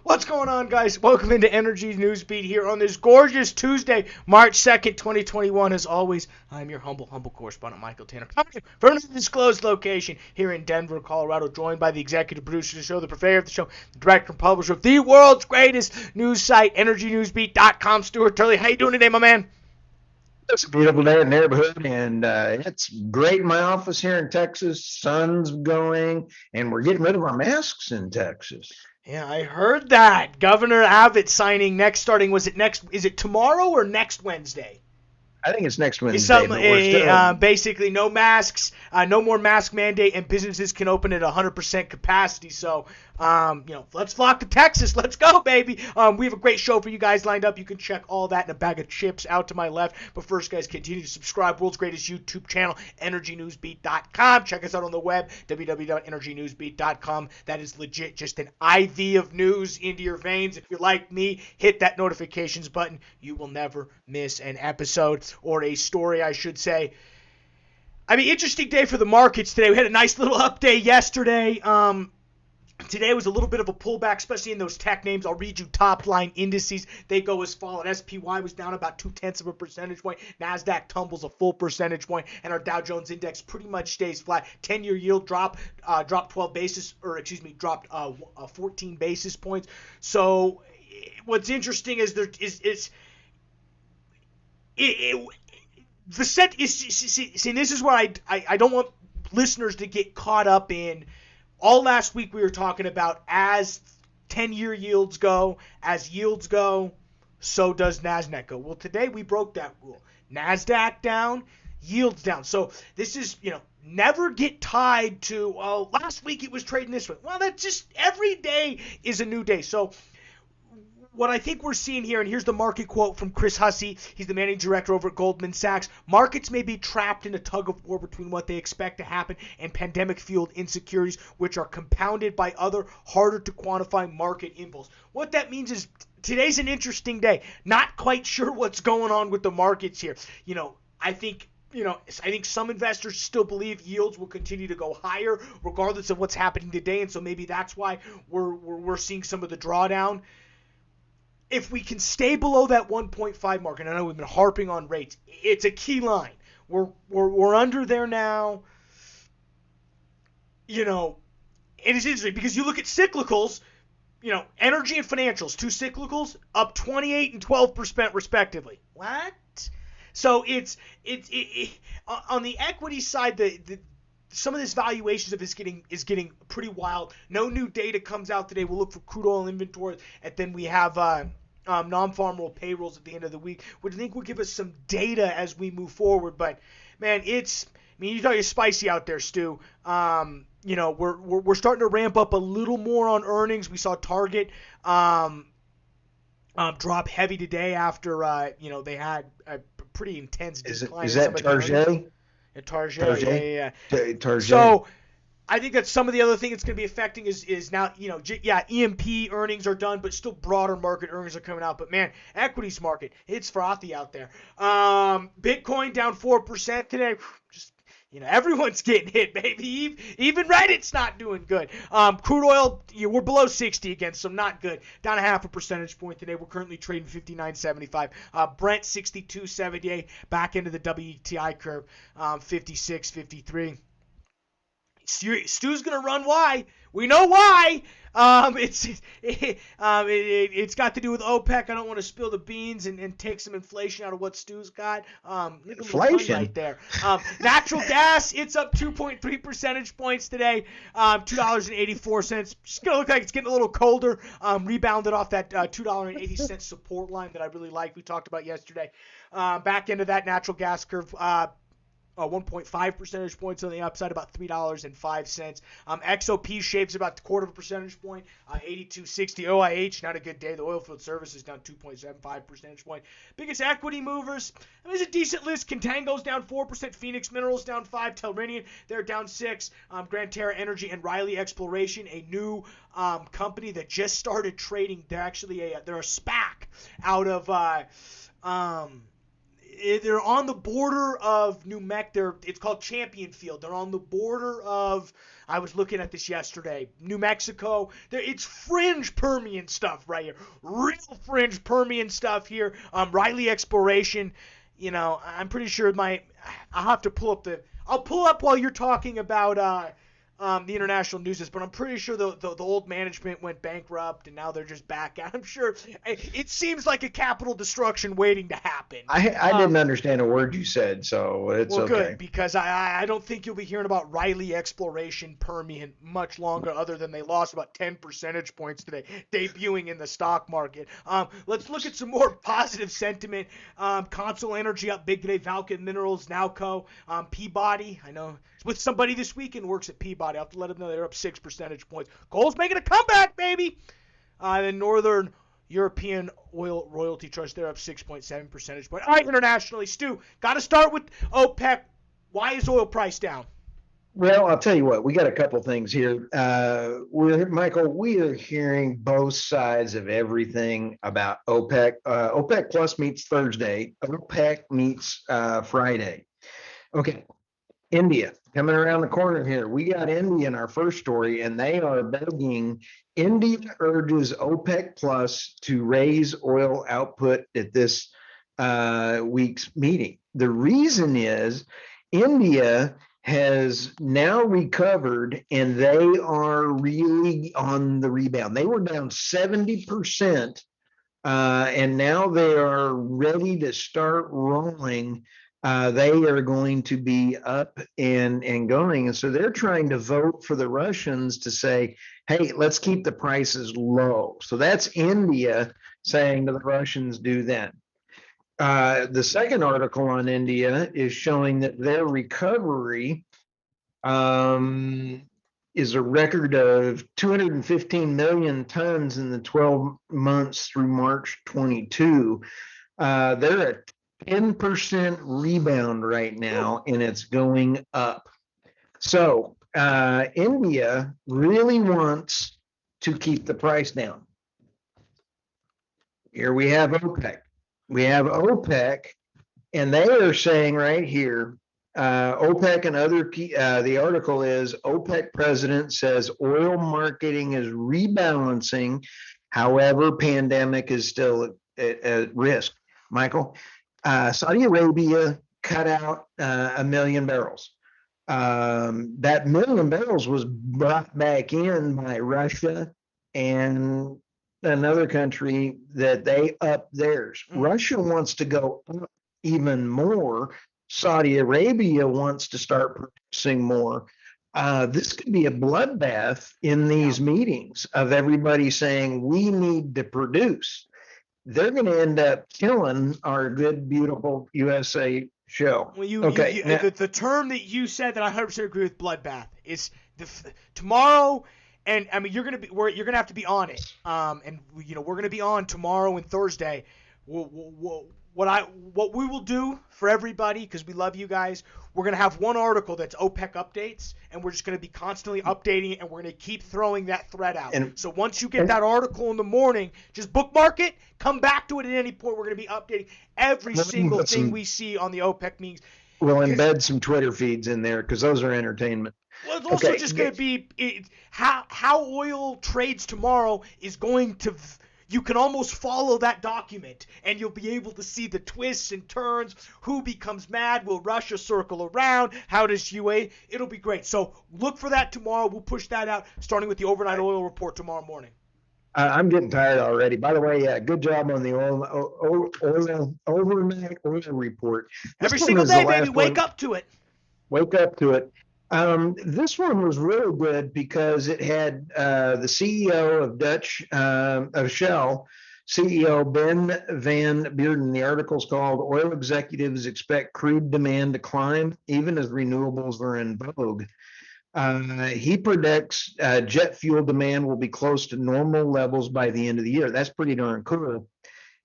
What's going on, guys? Welcome into Energy Newsbeat here on this gorgeous Tuesday, March 2nd, 2021. As always, I'm your humble correspondent, Michael Tanner, coming to you from an undisclosed location here in Denver, Colorado, joined by the executive producer of the show, the purveyor of the show, the director and publisher of the world's greatest news site, EnergyNewsbeat.com, Stuart Turley. How you doing today, my man? It's a beautiful day in the neighborhood, and it's great in my office here in Texas. Sun's going, and we're getting rid of our masks in Texas. Yeah, I heard that. Governor Abbott signing next, starting, was it next, is it tomorrow or next Wednesday? I think it's next It's Wednesday, some but we're still. basically no masks, no more mask mandate, and businesses can open at 100% capacity. So, let's flock to Texas. Let's go, baby. We have a great show for you guys lined up. You can check all that in a bag of chips out to my left. But first, guys, continue to subscribe. World's greatest YouTube channel, EnergyNewsBeat.com. Check us out on the web, www.energynewsbeat.com. That is legit just an IV of news into your veins. If you're like me, hit that notifications button. You will never miss an episode or a story, I should say. I mean, interesting day for the markets today. We had a nice little update yesterday. Today was a little bit of a pullback, especially in those tech names. I'll read you top line indices. They go as follows. SPY was down about 0.2 of a percentage point. NASDAQ tumbles a full percentage point, and our Dow Jones index pretty much stays flat. 10-year yield dropped 14 basis points. So what's interesting is the set is see, this is where I don't want listeners to get caught up in. All last week we were talking about as 10-year yields go, as yields go, so does NASDAQ go. Well, today we broke that rule. NASDAQ down, yields down. So this is, never get tied to, last week it was trading this way. Well, that's just every day is a new day. So what I think we're seeing here, and here's the market quote from Chris Hussey. He's the managing director over at Goldman Sachs. Markets may be trapped in a tug of war between what they expect to happen and pandemic-fueled insecurities, which are compounded by other harder to quantify market impulse. What that means is today's an interesting day. Not quite sure what's going on with the markets here. I think some investors still believe yields will continue to go higher regardless of what's happening today, and so maybe that's why we're seeing some of the drawdown. If we can stay below that 1.5 mark, and I know we've been harping on rates, it's a key line. We're under there now. It is interesting because you look at cyclicals, energy and financials, two cyclicals up 28 and 12% respectively. What? So it's on the equity side, the some of this valuations of is getting pretty wild. No new data comes out today. We'll look for crude oil inventory, and then we have non-farmable payrolls at the end of the week, which I think will give us some data as we move forward. But man, you thought you're spicy out there, Stu. We're starting to ramp up a little more on earnings. We saw Target drop heavy today after they had a pretty intense decline. Is that Target? Target, yeah. Target. So I think that some of the other thing it's going to be affecting is now, EMP earnings are done, but still broader market earnings are coming out. But man, equities market, it's frothy out there. Bitcoin down 4% today. Just, everyone's getting hit, baby. Even Reddit's not doing good. Crude oil, we're below 60 again, so not good. Down a half a percentage point today. We're currently trading 59.75. Brent 62.78. Back into the WTI curve, 56.53. Stu's gonna run why. We know why. It's got to do with OPEC. I don't want to spill the beans and take some inflation out of what Stu's got. Inflation right there. Natural gas, it's up 2.3 percentage points today. $2.84. Just gonna look like it's getting a little colder. Rebounded off that $2.80 support line that I really like. We talked about yesterday. Back into that natural gas curve. 1.5 percentage points on the upside, about $3.05. XOP shaves about a quarter of a percentage point, 82.60. OIH, not a good day. The oilfield services down 2.75 percentage point. Biggest equity movers, there's a decent list. Contango's down 4%, Phoenix Minerals down 5%, Telrinian, they're down 6%, Grand Terra Energy and Riley Exploration, a new company that just started trading. They're actually they're a SPAC out of they're on the border of New Mexico. It's called Champion Field. They're on the border of. I was looking at this yesterday. New Mexico. It's fringe Permian stuff right here. Real fringe Permian stuff here. Riley Exploration. I'm pretty sure I'll have to pull up I'll pull up while you're talking about the international news is, but I'm pretty sure the old management went bankrupt and now they're just back out. I'm sure it seems like a capital destruction waiting to happen. I didn't understand a word you said, so it's well, okay. Good, because I don't think you'll be hearing about Riley Exploration Permian much longer, other than they lost about 10 percentage points today, debuting in the stock market. Let's look at some more positive sentiment. Console Energy up big today. Valken Minerals, Nowco, Peabody. I know with somebody this weekend works at Peabody. I'll have to let them know they're up 6 percentage points. Coal's making a comeback, baby. Then Northern European Oil Royalty Trust, they're up 6.7 percentage points. All right, internationally, Stu, got to start with OPEC. Why is oil price down? Well, I'll tell you what, we got a couple things here. Michael, we are hearing both sides of everything about OPEC. OPEC Plus meets Thursday. OPEC meets Friday. Okay. India coming around the corner here. We got India in our first story, and they are begging. India urges OPEC Plus to raise oil output at this week's meeting. The reason is India has now recovered and they are really on the rebound. They were down 70%, and now they are ready to start rolling. They are going to be up and going. And so they're trying to vote for the Russians to say, hey, let's keep the prices low. So that's India saying to the Russians, do that. The second article on India is showing that their recovery is a record of 215 million tons in the 12 months through March 22. They're at 10% rebound right now, and it's going up. So India really wants to keep the price down. Here we have OPEC. We have OPEC, and they are saying right here, OPEC and other, the article is OPEC president says oil marketing is rebalancing. However, pandemic is still at risk. Michael? Saudi Arabia cut out 1 million barrels. That 1 million barrels was brought back in by Russia and another country that they upped theirs. Russia wants to go up even more. Saudi Arabia wants to start producing more. This could be a bloodbath in these meetings of everybody saying we need to produce. They're going to end up killing our good, beautiful USA show. Well, the term that you said that I 100% agree with, bloodbath, is tomorrow, and I mean you're gonna have to be on it. And we're gonna be on tomorrow and Thursday. What we will do for everybody, because we love you guys, we're going to have one article that's OPEC updates, and we're just going to be constantly updating it, and we're going to keep throwing that thread out. So once you get that article in the morning, just bookmark it, come back to it at any point. We're going to be updating every single thing we see on the OPEC meetings. We'll embed some Twitter feeds in there because those are entertainment. Well, it's also just going to be how oil trades tomorrow is going to – you can almost follow that document, and you'll be able to see the twists and turns. Who becomes mad? Will Russia circle around? How does UAE? It'll be great. So look for that tomorrow. We'll push that out, starting with the overnight oil report tomorrow morning. I'm getting tired already. By the way, good job on the overnight oil report. Every single day, baby. Wake up to it. Wake up to it. This one was really good because it had the CEO of Shell, CEO Ben Van Beurden. The article's called "Oil Executives Expect Crude Demand to Climb Even as Renewables Are in Vogue." He predicts jet fuel demand will be close to normal levels by the end of the year. That's pretty darn cool.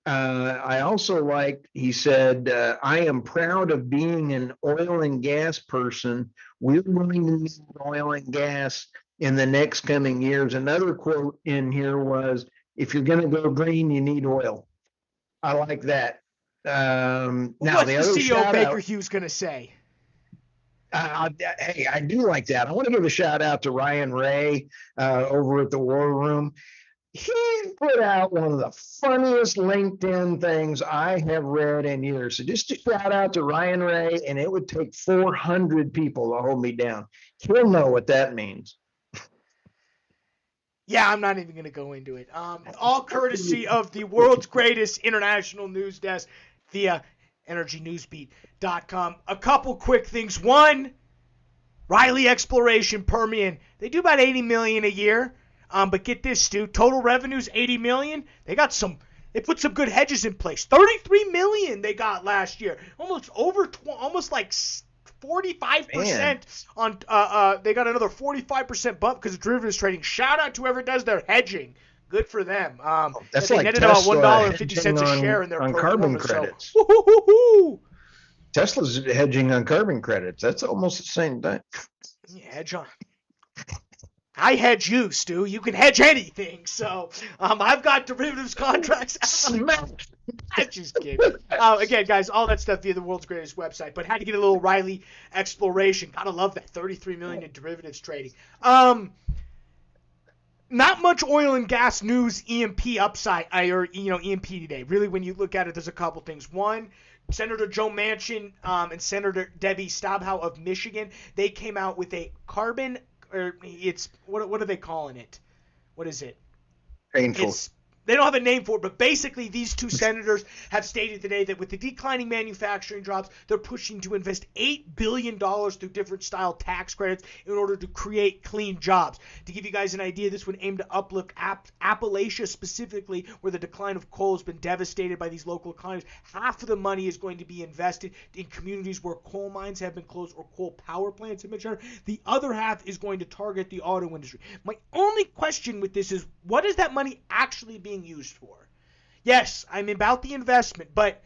I also he said, I am proud of being an oil and gas person. We're going to need oil and gas in the next coming years. Another quote in here was, if you're going to go green, you need oil. I like that. Now What's the the other CEO shout Baker out. Hughes going to say? Hey, I do like that. I want to give a shout out to Ryan Ray over at the War Room. He put out one of the funniest LinkedIn things I have read in years. So just a shout out to Ryan Ray, and it would take 400 people to hold me down. He'll know what that means. Yeah, I'm not even going to go into it. All courtesy of the world's greatest international news desk via energynewsbeat.com. A couple quick things. One, Riley Exploration Permian. They do about $80 million a year. But get this, Stu. Total revenues $80 million. They put some good hedges in place. $33 million they got last year. Almost like 45% on. They got another 45% bump because of derivatives trading. Shout out to whoever does their hedging. Good for them. That's they like netted Tesla about $1.50 a share in their on pro carbon forma. credits. So, woo-hoo-hoo-hoo. Tesla's hedging on carbon credits. That's almost the same thing. Yeah, hedge on. I hedge you, Stu. You can hedge anything. So I've got derivatives contracts. I'm just kidding. Again, guys, all that stuff via the world's greatest website. But had to get a little Riley exploration. Gotta love that. $33 million in derivatives trading. Not much oil and gas news, E&P upside, E&P today. Really, when you look at it, there's a couple things. One, Senator Joe Manchin and Senator Debbie Stabenow of Michigan, they came out with a carbon, or it's, what are they calling it? What is it? Painful. They don't have a name for it, but basically these two senators have stated today that with the declining manufacturing jobs, they're pushing to invest $8 billion through different style tax credits in order to create clean jobs. To give you guys an idea, this would aim to uplift Appalachia specifically, where the decline of coal has been devastated by these local economies. Half of the money is going to be invested in communities where coal mines have been closed or coal power plants have been shut. The other half is going to target the auto industry. My only question with this is, what is that money actually being used for? Yes, I'm about the investment, but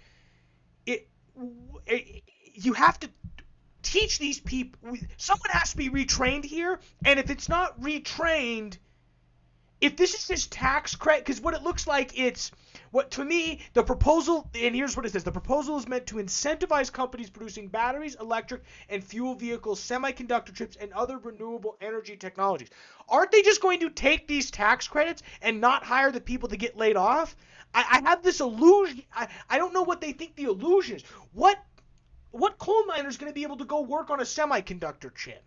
you have to teach these people. Someone has to be retrained here, and if it's not retrained, if this is just tax credit, because what it looks like, it's what to me the proposal, and here's what it says: the proposal is meant to incentivize companies producing batteries, electric and fuel vehicles, semiconductor chips, and other renewable energy technologies. Aren't they just going to take these tax credits and not hire the people to get laid off? I have this illusion. I don't know what they think the illusion is. What coal miner is going to be able to go work on a semiconductor chip?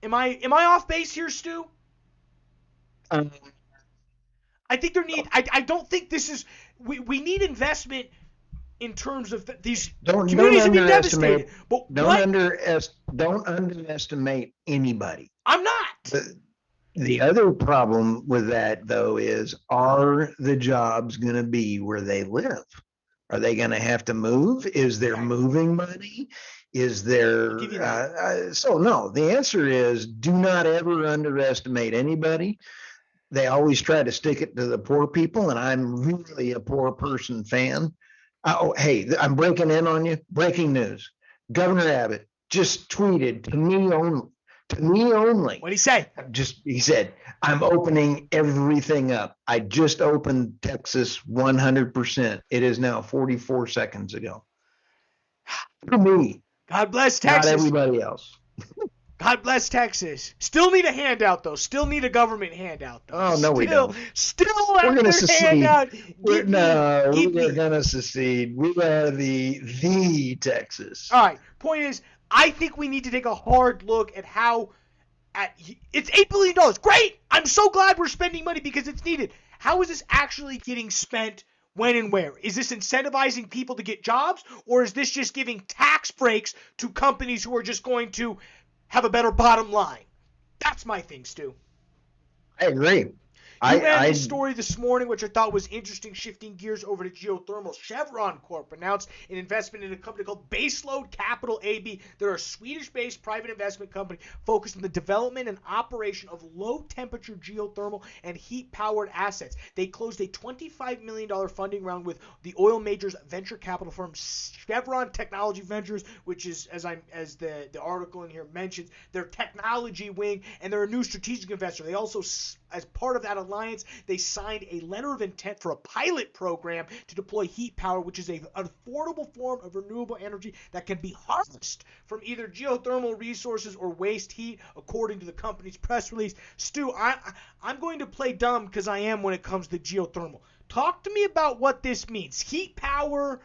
Am I off base here, Stu? I think there need. I don't think this is. We need investment in terms of these communities have been devastated. But don't underestimate anybody. I'm not. The other problem with that, though, is are the jobs going to be where they live? Are they going to have to move? Is there moving money? Is there? So no. The answer is do not ever underestimate anybody. They always try to stick it to the poor people, and I'm really a poor person fan. Oh, hey, I'm breaking in on you. Breaking news. Governor Abbott just tweeted to me only. To me only. What'd he say? He said, I'm opening everything up. I just opened Texas 100%. It is now 44 seconds ago. For me. God bless Texas. Not everybody else. God bless Texas. Still need a handout, though. Still need a government handout, though. Oh, no, we don't. Still we're going to secede. We're going to secede. We are the Texas. All right. Point is, I think we need to take a hard look at how it's $8 billion. Great. I'm so glad we're spending money because it's needed. How is this actually getting spent? When and where? Is this incentivizing people to get jobs, or is this just giving tax breaks to companies who are just going to have a better bottom line? That's my thing, Stu. I agree. You ran this story this morning, which I thought was interesting, shifting gears over to geothermal. Chevron Corp announced an investment in a company called Baseload Capital AB. They're a Swedish-based private investment company focused on the development and operation of low-temperature geothermal and heat-powered assets. They closed a $25 million funding round with the oil major's venture capital firm Chevron Technology Ventures, which is, as the article in here mentions, their technology wing, and they're a new strategic investor. They also as part of that alliance, they signed a letter of intent for a pilot program to deploy heat power, which is an affordable form of renewable energy that can be harnessed from either geothermal resources or waste heat, according to the company's press release. Stu, I'm going to play dumb because I am when it comes to geothermal. Talk to me about what this means. Heat power.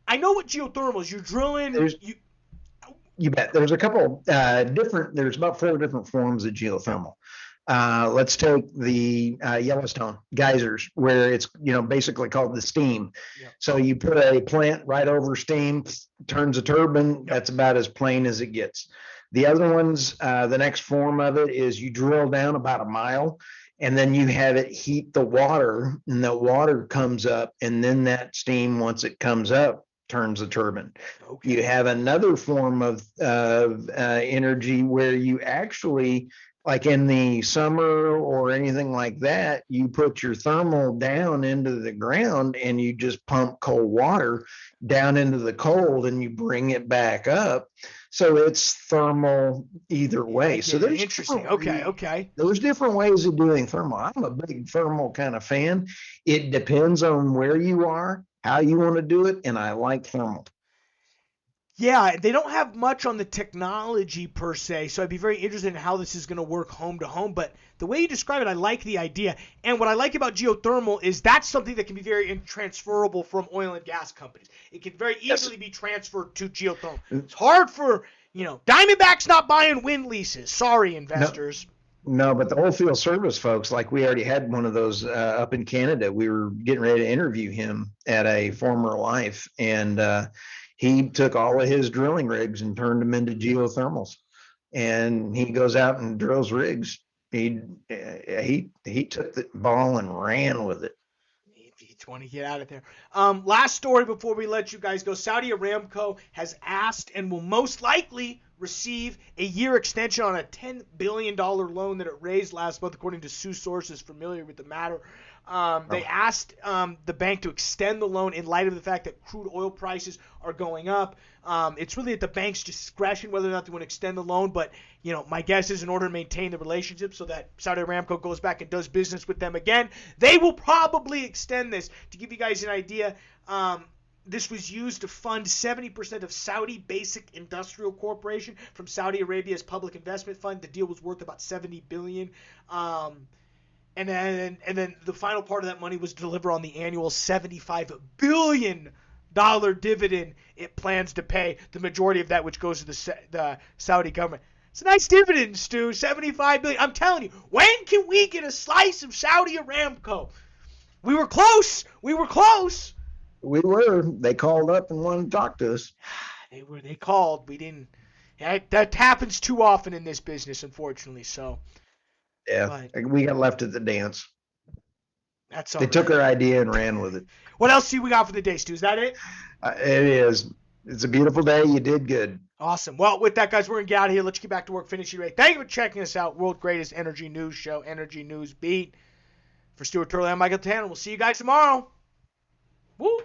I know what geothermal is. You're drilling. You bet. There's a couple there's about 4 different forms of geothermal. Let's take the Yellowstone geysers, where it's basically called the steam. Yep. So you put a plant right over steam, turns a turbine. Yep. That's about as plain as it gets. The other ones, the next form of it is you drill down about a mile, and then you have it heat the water, and the water comes up, and then that steam, once it comes up, turns the turbine. Okay. You have another form of energy where you actually, like in the summer or anything like that, you put your thermal down into the ground and you just pump cold water down into the cold and you bring it back up. So it's thermal either way. So there's interesting. Okay. There's different ways of doing thermal. I'm a big thermal kind of fan. It depends on where you are, how you want to do it, and I like thermal. Yeah, they don't have much on the technology per se, so I'd be very interested in how this is going to work home to home. But the way you describe it, I like the idea. And what I like about geothermal is that's something that can be very transferable from oil and gas companies. It can very easily be transferred to geothermal. It's hard for, Diamondback's not buying wind leases. Sorry, investors. No, but the oilfield service folks, like we already had one of those up in Canada. We were getting ready to interview him at a former life, and he took all of his drilling rigs and turned them into geothermals. And he goes out and drills rigs. He took the ball and ran with it. He's want to get out of there. Last story before we let you guys go. Saudi Aramco has asked and will most likely receive a year extension on a $10 billion loan that it raised last month, according to sources familiar with the matter. They asked the bank to extend the loan in light of the fact that crude oil prices are going up. It's really at the bank's discretion whether or not they want to extend the loan, but my guess is in order to maintain the relationship so that Saudi Aramco goes back and does business with them again, they will probably extend this. To give you guys an idea, this was used to fund 70% of Saudi Basic Industrial Corporation from Saudi Arabia's public investment fund. The deal was worth about $70 billion. And then the final part of that money was to deliver on the annual $75 billion dividend it plans to pay, the majority of that which goes to the Saudi government. It's a nice dividend, Stu, $75 billion. I'm telling you, when can we get a slice of Saudi Aramco? We were close. We were. They called up and wanted to talk to us. They called. We didn't. That happens too often in this business, unfortunately. So. Yeah, we got left at the dance. That's all. They took our idea and ran with it. What else do we got for the day, Stu? Is that it? It is. It's a beautiful day. You did good. Awesome. Well, with that, guys, we're going to get out of here. Let's get back to work. Finish your day. Thank you for checking us out. World Greatest Energy News Show, Energy News Beat. For Stuart Turley, I'm Michael Tanner. We'll see you guys tomorrow. Woo!